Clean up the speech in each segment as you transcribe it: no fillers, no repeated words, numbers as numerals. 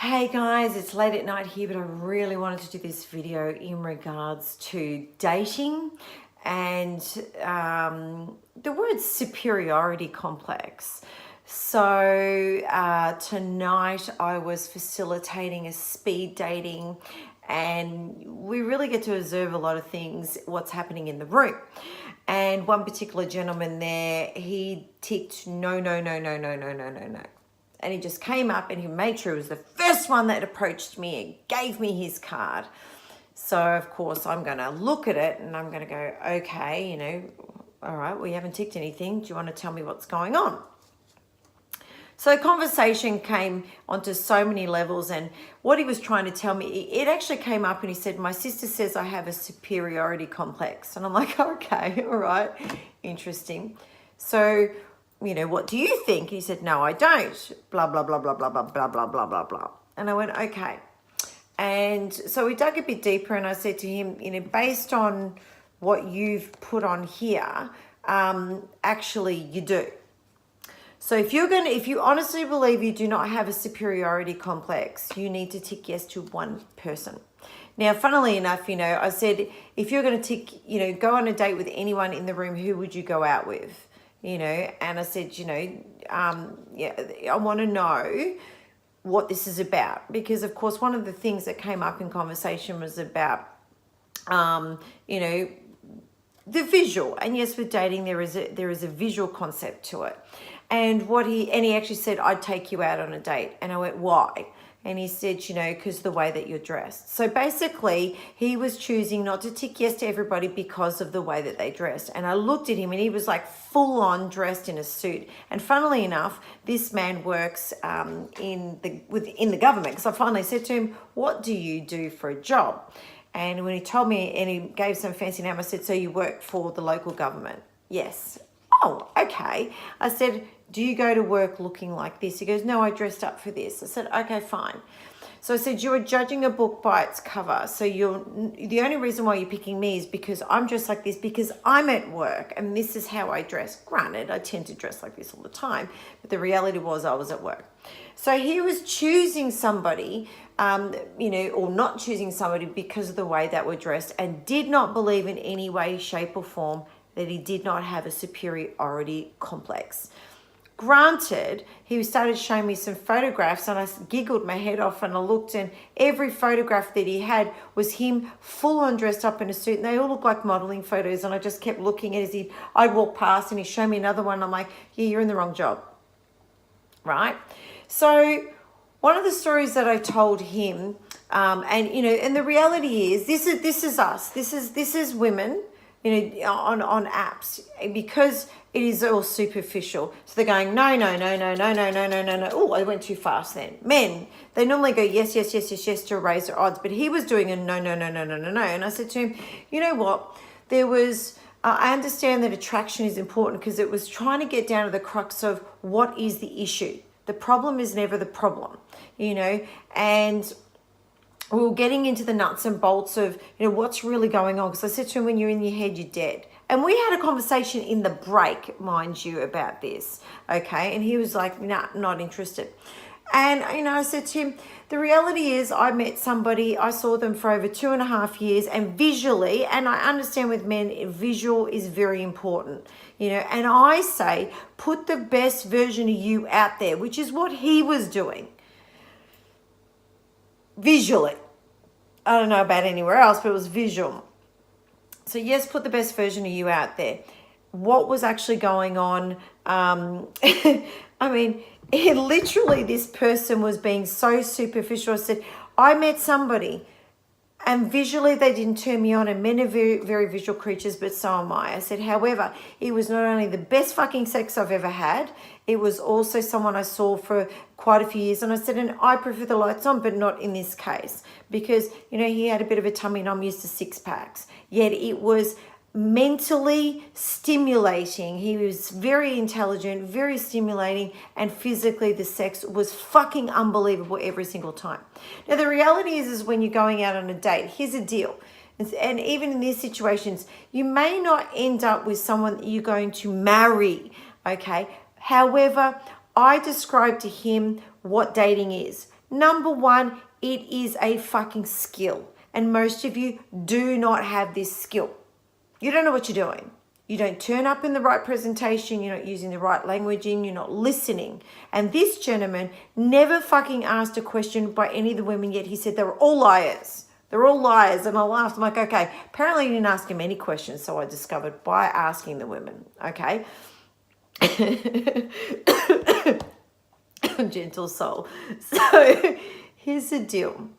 Hey guys, it's late at night here, but I really wanted to do this video in regards to dating and the word superiority complex. So tonight I was facilitating a speed dating and we really get to observe a lot of things, what's happening in the room. And one particular gentleman there, he ticked no, no, no, no, no, no, no, no, no. And he just came up and he made sure he was the first one that approached me and gave me his card. So, of course, I'm going to look at it and I'm going to go, okay, all right, we haven't ticked anything. Do you want to tell me what's going on? So conversation came onto so many levels, and what he was trying to tell me, it actually came up and he said, my sister says I have a superiority complex. And I'm like, okay, all right, interesting. So, what do you think? And he said, no, I don't. Blah, blah, blah, blah, blah, blah, blah, blah, blah, blah, blah. And I went, okay. And so we dug a bit deeper and I said to him, based on what you've put on here, actually you do. So if you honestly believe you do not have a superiority complex, you need to tick yes to one person. Now, funnily enough, I said, if you're going to tick, go on a date with anyone in the room, who would you go out with? And I said, I want to know what this is about, because of course, one of the things that came up in conversation was about, the visual. And yes, with dating, there is a visual concept to it. And he actually said, I'd take you out on a date. And I went, why? And he said, because the way that you're dressed. So basically, he was choosing not to tick yes to everybody because of the way that they dressed. And I looked at him and he was like full on dressed in a suit. And funnily enough, this man works in the government. Because I finally said to him, what do you do for a job? And when he told me and he gave some fancy name, I said, so you work for the local government? Yes. Oh, okay. I said, do you go to work looking like this? He goes, no, I dressed up for this. I said, okay, fine. So I said, you are judging a book by its cover. So the only reason why you're picking me is because I'm dressed like this, because I'm at work and this is how I dress. Granted, I tend to dress like this all the time, but the reality was I was at work. So he was choosing somebody, or not choosing somebody because of the way that we're dressed, and did not believe in any way, shape or form that he did not have a superiority complex. Granted, he started showing me some photographs and I giggled my head off and I looked, and every photograph that he had was him full on dressed up in a suit, and they all look like modeling photos, and I just kept looking as I'd walk past and he'd show me another one. I'm like, yeah, you're in the wrong job, right? So one of the stories that I told him, and the reality is this is us, this is women, on apps, because it is all superficial. So they're going, no, no, no, no, no, no, no, no, no, no. Oh, I went too fast then. Men, they normally go yes, yes, yes, yes, yes to raise their odds, but he was doing a no, no, no, no, no, no, no. And I said to him, you know what? There was, I understand that attraction is important, because it was trying to get down to the crux of what is the issue. The problem is never the problem, and we were getting into the nuts and bolts of, what's really going on. Because I said to him, when you're in your head, you're dead. And we had a conversation in the break, mind you, about this, okay? And he was like, nah, not interested. And, I said to him, the reality is I met somebody, I saw them for over 2.5 years, and visually, and I understand with men, visual is very important, and I say, put the best version of you out there, which is what he was doing. Visually. I don't know about anywhere else, but it was visual. So yes, put the best version of you out there. What was actually going on? I mean, literally this person was being so superficial. I said, I met somebody and visually they didn't turn me on, and men are very, very visual creatures, but so am I. I said, however, it was not only the best fucking sex I've ever had, it was also someone I saw for quite a few years. And I said, and I prefer the lights on, but not in this case, because, he had a bit of a tummy and I'm used to 6-packs. Yet it was mentally stimulating. He was very intelligent, very stimulating, and physically the sex was fucking unbelievable every single time. Now the reality is when you're going out on a date, here's a deal. And even in these situations, you may not end up with someone that you're going to marry, okay? However, I described to him what dating is. Number one, it is a fucking skill. And most of you do not have this skill. You don't know what you're doing. You don't turn up in the right presentation. You're not using the right languaging. You're not listening. And this gentleman never fucking asked a question by any of the women, yet he said they were all liars. They're all liars. And I laughed. I'm like, okay, apparently you didn't ask him any questions. So I discovered by asking the women, okay? Gentle soul. So here's the deal.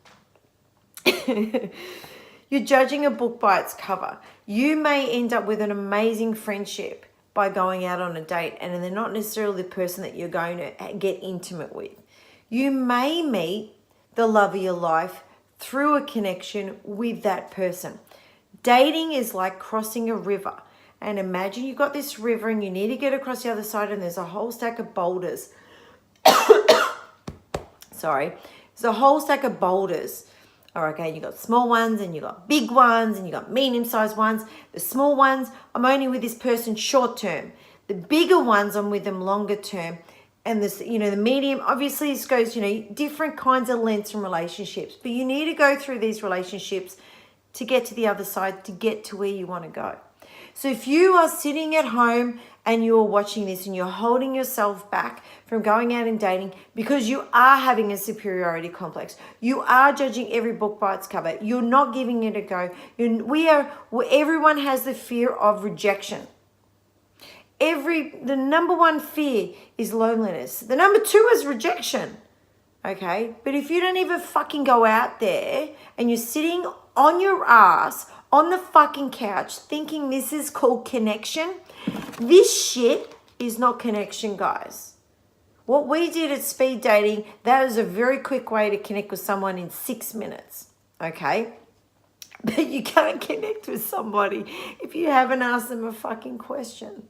You're judging a book by its cover. You may end up with an amazing friendship by going out on a date, and they're not necessarily the person that you're going to get intimate with. You may meet the love of your life through a connection with that person. Dating is like crossing a river. And imagine you've got this river and you need to get across the other side, and there's a whole stack of boulders. Sorry. There's a whole stack of boulders. All right, okay, you got small ones and you got big ones and you got medium-sized ones. The small ones, I'm only with this person short term. The bigger ones, I'm with them longer term. And this, the medium, obviously this goes, different kinds of lengths from relationships. But you need to go through these relationships to get to the other side, to get to where you want to go. So if you are sitting at home and you're watching this and you're holding yourself back from going out and dating because you are having a superiority complex, you are judging every book by its cover, you're not giving it a go, everyone has the fear of rejection. The number one fear is loneliness. The number two is rejection. Okay? But if you don't even fucking go out there and you're sitting on your ass on the fucking couch thinking this is called connection, this shit is not connection, guys. What we did at speed dating, that is a very quick way to connect with someone in 6 minutes. Okay? But you can't connect with somebody if you haven't asked them a fucking question.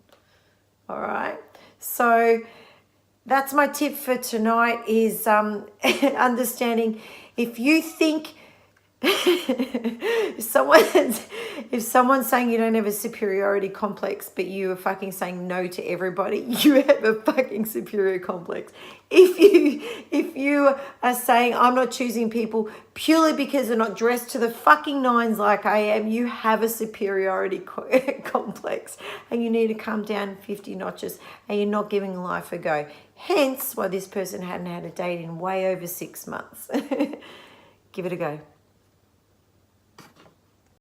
All right? So that's my tip for tonight is understanding if you think if someone's saying you don't have a superiority complex, but you are fucking saying no to everybody, you have a fucking superior complex. If you are saying I'm not choosing people purely because they're not dressed to the fucking nines like I am, you have a superiority complex, and you need to come down 50 notches, and you're not giving life a go. Hence why this person hadn't had a date in way over 6 months. Give it a go.